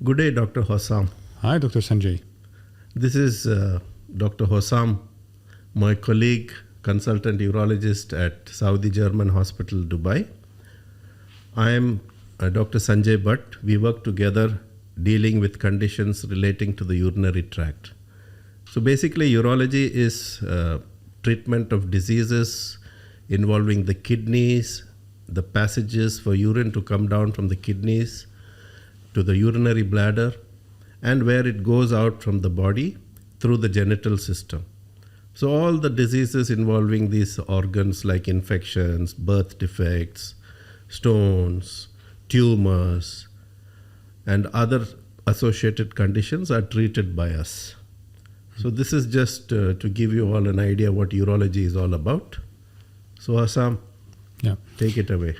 Good day, Dr. Hossam. Hi, Dr. Sanjay. This is Dr. Hossam, my colleague, consultant urologist at Saudi German Hospital, Dubai. I am Dr. Sanjay Bhat. We work together dealing with conditions relating to the urinary tract. So basically, urology is treatment of diseases involving the kidneys, the passages for urine to come down from the kidneys to the urinary bladder, and where it goes out from the body through the genital system. So all the diseases involving these organs like infections, birth defects, stones, tumors, and other associated conditions are treated by us. So this is just to give you all an idea what urology is all about. So Hossam, take it away.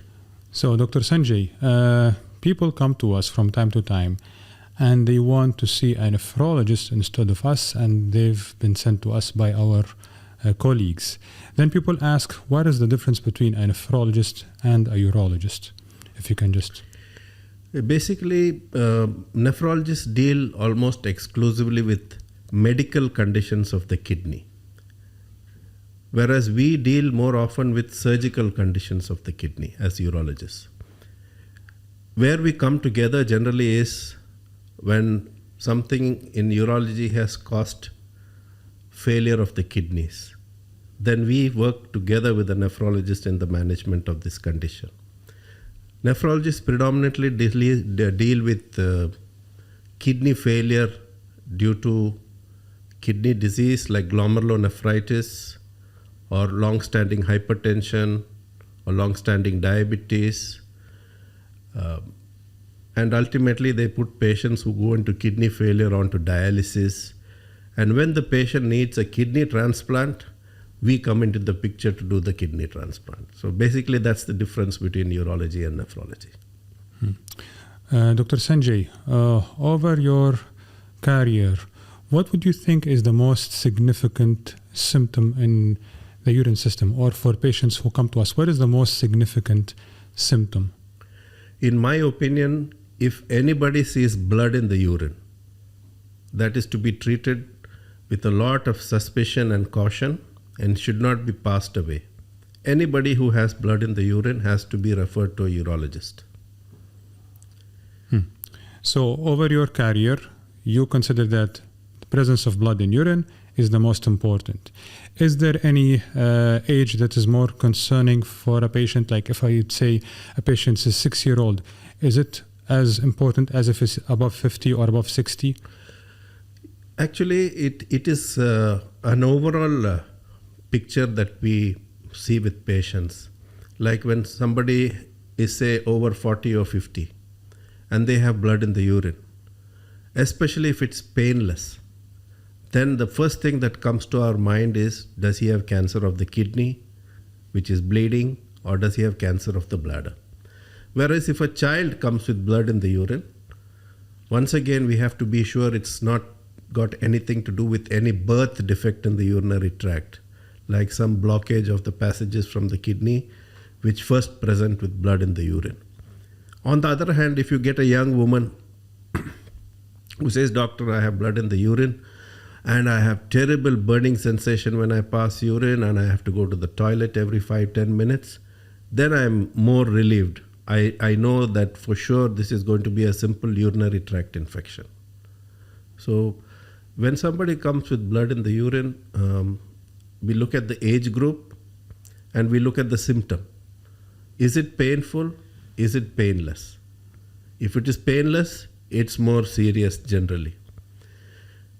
So Dr. Sanjay, people come to us from time to time and they want to see a nephrologist instead of us, and they've been sent to us by our colleagues. Then people ask, what is the difference between a nephrologist and a urologist? If you can just... Basically, nephrologists deal almost exclusively with medical conditions of the kidney, whereas we deal more often with surgical conditions of the kidney as urologists. Where we come together generally is when something in urology has caused failure of the kidneys. Then we work together with the nephrologist in the management of this condition. Nephrologists predominantly deal with kidney failure due to kidney disease like glomerulonephritis or long-standing hypertension or long-standing diabetes. And ultimately, they put patients who go into kidney failure onto dialysis. And when the patient needs a kidney transplant, we come into the picture to do the kidney transplant. So basically, that's the difference between urology and nephrology. Dr. Sanjay, over your career, what would you think is the most significant symptom in the urine system, or for patients who come to us, what is the most significant symptom? In my opinion, if anybody sees blood in the urine, that is to be treated with a lot of suspicion and caution and should not be passed away. Anybody who has blood in the urine has to be referred to a urologist. So over your career, you consider that the presence of blood in urine is the most important. Is there any age that is more concerning for a patient? Like if I say a patient is 6-year-old, is it as important as if it's above 50 or above 60? Actually, it is an overall picture that we see with patients. Like when somebody is, say, over 40 or 50 and they have blood in the urine, especially if it's painless, then the first thing that comes to our mind is, does he have cancer of the kidney, which is bleeding, or does he have cancer of the bladder? Whereas if a child comes with blood in the urine, once again, we have to be sure it's not got anything to do with any birth defect in the urinary tract, like some blockage of the passages from the kidney, which first present with blood in the urine. On the other hand, if you get a young woman who says, "Doctor, I have blood in the urine, and I have terrible burning sensation when I pass urine, and I have to go to the toilet every 5-10 minutes, then I'm more relieved. I know that for sure this is going to be a simple urinary tract infection." So when somebody comes with blood in the urine, we look at the age group and we look at the symptom. Is it painful? Is it painless? If it is painless, it's more serious generally.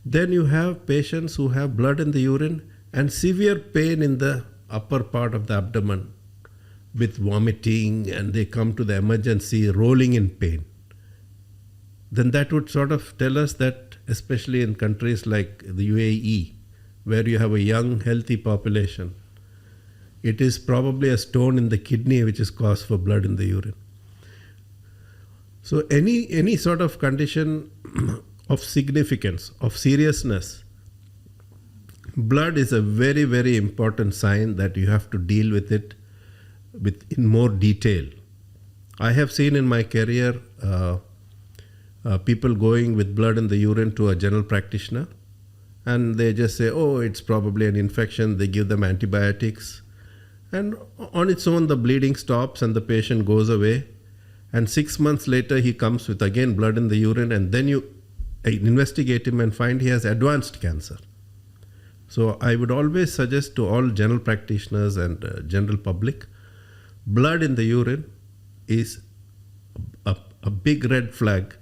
Then you have patients who have blood in the urine and severe pain in the upper part of the abdomen with vomiting, and they come to the emergency rolling in pain. Then that would sort of tell us that, especially in countries like the UAE, where you have a young, healthy population, it is probably a stone in the kidney which is cause for blood in the urine. So any sort of condition of significance, of seriousness, blood is a very, very important sign that you have to deal with it in more detail. I have seen in my career people going with blood in the urine to a general practitioner, and they just say, oh, it's probably an infection. They give them antibiotics, and on its own the bleeding stops and the patient goes away, and 6 months later he comes with again blood in the urine, and then you investigate him and find he has advanced cancer. So I would always suggest to all general practitioners and general public, blood in the urine is a big red flag.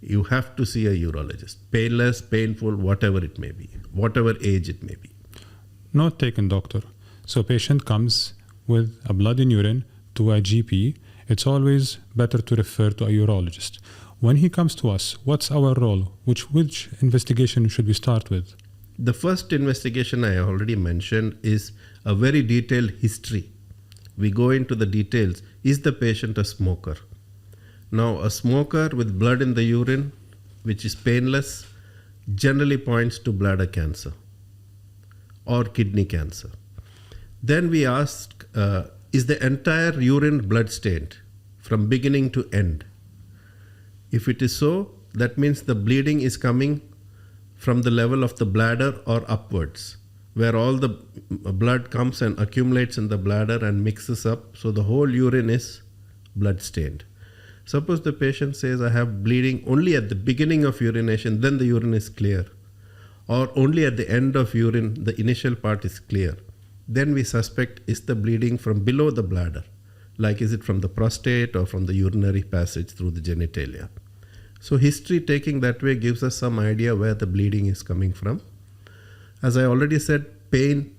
You have to see a urologist. Painless, painful, whatever it may be, whatever age it may be. Note taken, doctor. So patient comes with a blood in urine to a GP. It's always better to refer to a urologist. When he comes to us, what's our role? Which investigation should we start with? The first investigation I already mentioned is a very detailed history. We go into the details. Is the patient a smoker? Now, a smoker with blood in the urine, which is painless, generally points to bladder cancer or kidney cancer. Then we ask, is the entire urine blood stained from beginning to end? If it is so, that means the bleeding is coming from the level of the bladder or upwards, where all the blood comes and accumulates in the bladder and mixes up, so the whole urine is blood stained. Suppose the patient says, I have bleeding only at the beginning of urination, then the urine is clear. Or only at the end of urine, the initial part is clear. Then we suspect, is the bleeding from below the bladder? Like, is it from the prostate or from the urinary passage through the genitalia? So history taking that way gives us some idea where the bleeding is coming from. As I already said, pain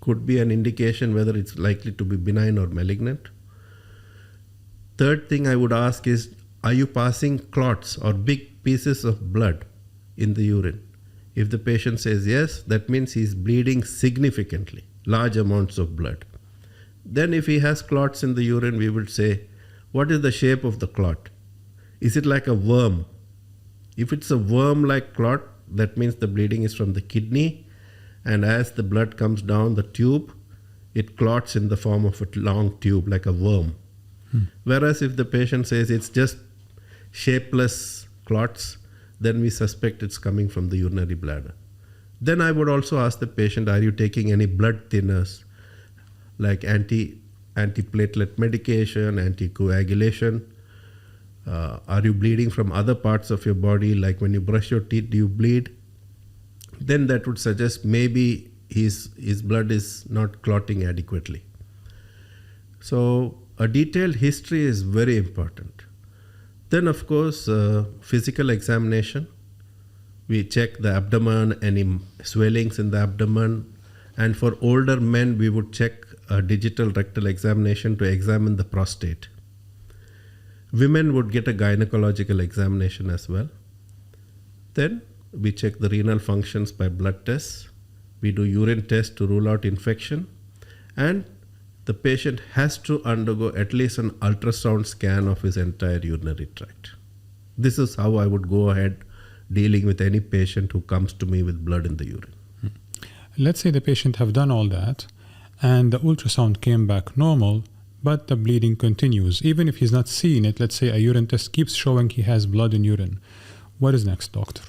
could be an indication whether it's likely to be benign or malignant. Third thing I would ask is, are you passing clots or big pieces of blood in the urine? If the patient says yes, that means he's bleeding significantly, large amounts of blood. Then if he has clots in the urine, we would say, what is the shape of the clot? Is it like a worm? If it's a worm-like clot, that means the bleeding is from the kidney, and as the blood comes down the tube, it clots in the form of a long tube like a worm. Whereas if the patient says it's just shapeless clots, then we suspect it's coming from the urinary bladder. Then I would also ask the patient, are you taking any blood thinners like antiplatelet medication, anticoagulation? Are you bleeding from other parts of your body, like when you brush your teeth, do you bleed? Then that would suggest maybe his blood is not clotting adequately. So a detailed history is very important. Then, of course, physical examination. We check the abdomen, any swellings in the abdomen. And for older men, we would check a digital rectal examination to examine the prostate. Women would get a gynecological examination as well. Then we check the renal functions by blood tests. We do urine tests to rule out infection. And the patient has to undergo at least an ultrasound scan of his entire urinary tract. This is how I would go ahead dealing with any patient who comes to me with blood in the urine. Let's say the patient have done all that and the ultrasound came back normal, but the bleeding continues. Even if he's not seeing it, let's say a urine test keeps showing he has blood in urine. What is next, doctor?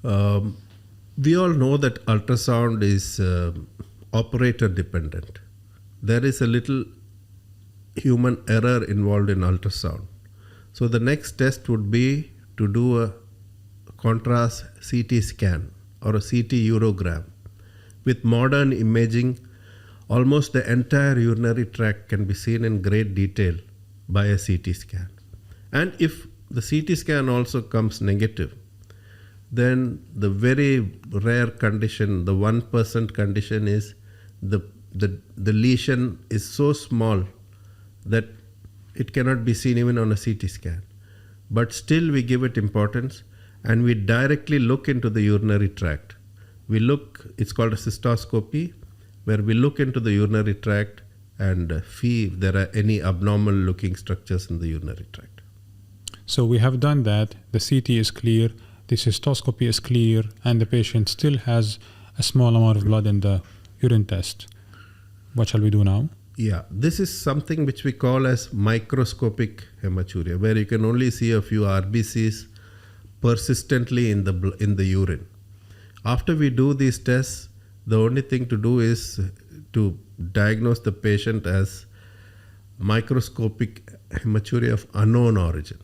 We all know that ultrasound is operator dependent. There is a little human error involved in ultrasound. So the next test would be to do a contrast CT scan or a CT urogram. With modern imaging, almost the entire urinary tract can be seen in great detail by a CT scan. And if the CT scan also comes negative, then the very rare condition, the 1% condition, is the lesion is so small that it cannot be seen even on a CT scan. But still we give it importance and we directly look into the urinary tract. It's called a cystoscopy, where we look into the urinary tract and see if there are any abnormal looking structures in the urinary tract. So we have done that, the CT is clear, the cystoscopy is clear, and the patient still has a small amount of blood in the urine test. What shall we do now? Yeah, this is something which we call as microscopic hematuria, where you can only see a few RBCs persistently in the urine. After we do these tests, the only thing to do is to diagnose the patient as microscopic hematuria of unknown origin.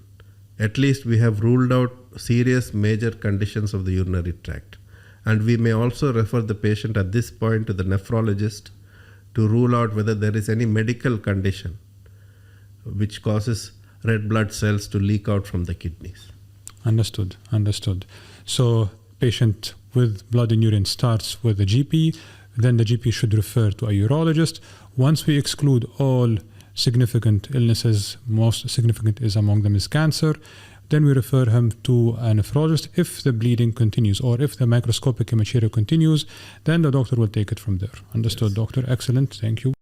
At least we have ruled out serious major conditions of the urinary tract. And we may also refer the patient at this point to the nephrologist to rule out whether there is any medical condition which causes red blood cells to leak out from the kidneys. Understood. So patient with blood in urine starts with a GP, then the GP should refer to a urologist. Once we exclude all significant illnesses, most significant is among them is cancer, then we refer him to a nephrologist. If the bleeding continues or if the microscopic hematuria continues, then the doctor will take it from there. Understood, Yes. Doctor. Excellent. Thank you.